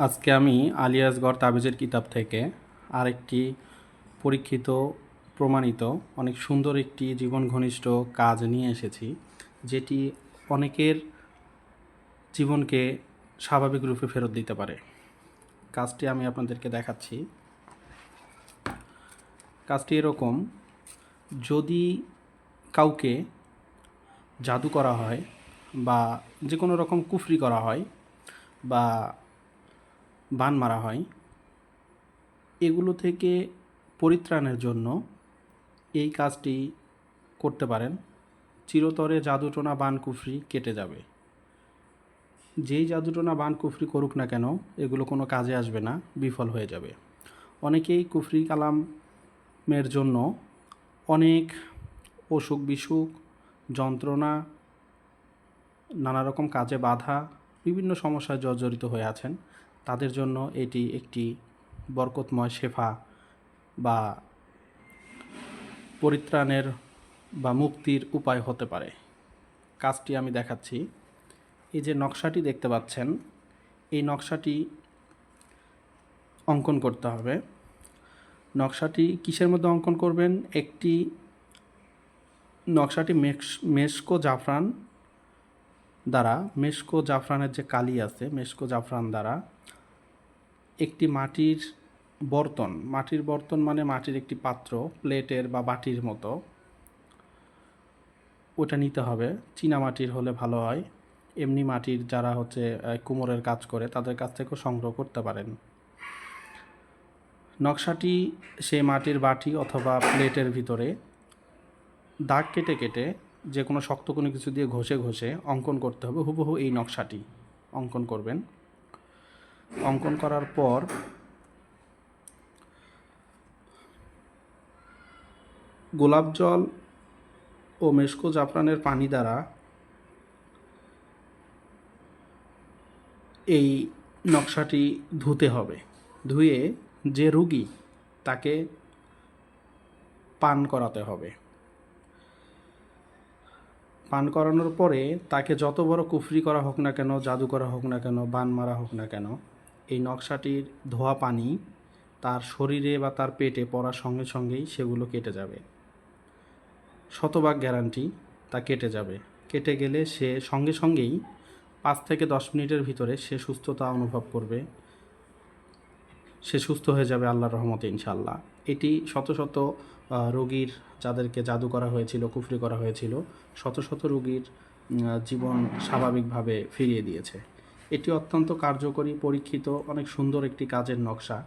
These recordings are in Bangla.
আজকে আমি আলী আসগর তাবিজের কিতাব থেকে আরেকটি পরীক্ষিত প্রমাণিত অনেক সুন্দর একটি জীবন ঘনিষ্ঠ কাজ নিয়ে এসেছি, যেটি অনেকের জীবনকে স্বাভাবিক রূপে ফেরত দিতে পারে। কাজটি আমি আপনাদেরকে দেখাচ্ছি। কাজটি এরকম: যদি কাউকে জাদু করা হয় বা যে কোনো রকম কুফরি করা হয় বা বান মারা হয়, এগুলো থেকে পরিত্রাণের জন্য এই কাজটি করতে পারেন। চিরতরে জাদুটোনা বান কুফরি কেটে যাবে। যেই জাদুটোনা বান কুফরি করুক না কেন, এগুলো কোনো কাজে আসবে না, বিফল হয়ে যাবে। অনেকেই কুফরি কালামের জন্য অনেক অসুখ বিসুখ, যন্ত্রণা, নানা রকম কাজে বাধা, বিভিন্ন সমস্যায় জর্জরিত হয়ে আছেন। তাদের জন্য এটি একটি বরকতময় শেফা বা পরিত্রাণের বা মুক্তির উপায় হতে পারে। কাজটি আমি দেখাচ্ছি। এই যে নকশাটি দেখতে পাচ্ছেন, এই নকশাটি অঙ্কন করতে হবে। নকশাটি কিসের মধ্যে অঙ্কন করবেন? নকশাটি মেশকো জাফরান দ্বারা, মেশকো জাফরানের যে কালি আছে, মেশকো জাফরান দ্বারা একটি মাটির বর্তন মানে মাটির একটি পাত্র, প্লেটের বা বাটির মতো, ওটা নিতে হবে। চীনা মাটির হলে ভালো হয়। এমনি মাটির যারা কুমোরের কাজ করে তাদের কাছ থেকেও সংগ্রহ করতে পারেন। নকশাটি সেই মাটির বাটি অথবা প্লেটের ভিতরে দাগ কেটে কেটে যে কোনো শক্ত কোনো কিছু দিয়ে ঘষে ঘষে অঙ্কন করতে হবে। হুবহু এই নকশাটি অঙ্কন করবেন। অঙ্কন করার পর গোলাপ জল ও মেশকো জাফরানের পানি দ্বারা এই নকশাটি ধুতে হবে। ধুয়ে যে রোগী, তাকে পান করাতে হবে। পান করানোর পরে তাকে যত বড় কুফরি করা হোক না কেন, জাদু করা হোক না কেন, বান মারা হোক না কেন, এই নকশাটির ধোয়া পানি তার শরীরে বা তার পেটে পড়ার সঙ্গে সঙ্গেই সেগুলো কেটে যাবে। শতভাগ গ্যারান্টি, তা কেটে যাবে। কেটে গেলে সে সঙ্গে সঙ্গেই 5 থেকে 10 মিনিটের ভিতরে সে সুস্থতা অনুভব করবে। সে সুস্থ হয়ে যাবে আল্লাহর রহমতে ইনশাআল্লাহ। এটি শত শত রোগীর, যাদেরকে জাদু করা হয়েছিল, কুফরি করা হয়েছিল, শত শত রোগীর জীবন স্বাভাবিকভাবে ফিরিয়ে দিয়েছে। এটি অত্যন্ত কার্যকরী, পরীক্ষিত, অনেক সুন্দর একটি কাজের নকশা।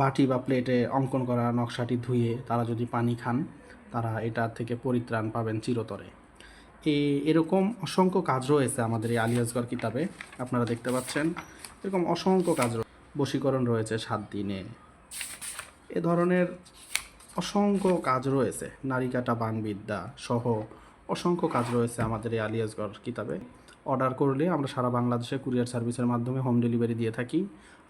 বাটি বা প্লেটে অঙ্কন করা নকশাটি ধুয়ে তারা যদি পানি খান, তারা এটার থেকে পরিত্রাণ পাবেন চিরতরে। এরকম অসংখ্য কাজ রয়েছে আমাদের এই আলী আসগর কিতাবে, আপনারা দেখতে পাচ্ছেন। এরকম অসংখ্য কাজ, বশীকরণ রয়েছে 7 দিনে, এ ধরনের অসংখ্য কাজ রয়েছে। নারী কাটা বানবিদ্যা সহ অসংখ্য কাজ রয়েছে আমাদের এই আলী আসগর কিতাবে। অর্ডার করলে আমরা সারা বাংলাদেশে কুরিয়ার সার্ভিসের মাধ্যমে হোম ডেলিভারি দিয়ে থাকি।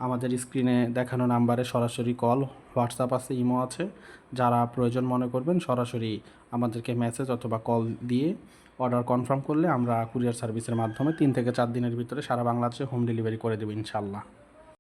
আমাদের স্ক্রিনে দেখানো নাম্বারে সরাসরি কল, হোয়াটসঅ্যাপ আছে, ইমো আছে। যারা প্রয়োজন মনে করবেন সরাসরি আমাদেরকে মেসেজ অথবা কল দিয়ে অর্ডার কনফার্ম করলে আমরা কুরিয়ার সার্ভিসের মাধ্যমে 3 থেকে 4 দিনের ভিতরে সারা বাংলাদেশে হোম ডেলিভারি করে দেবো ইনশাআল্লাহ।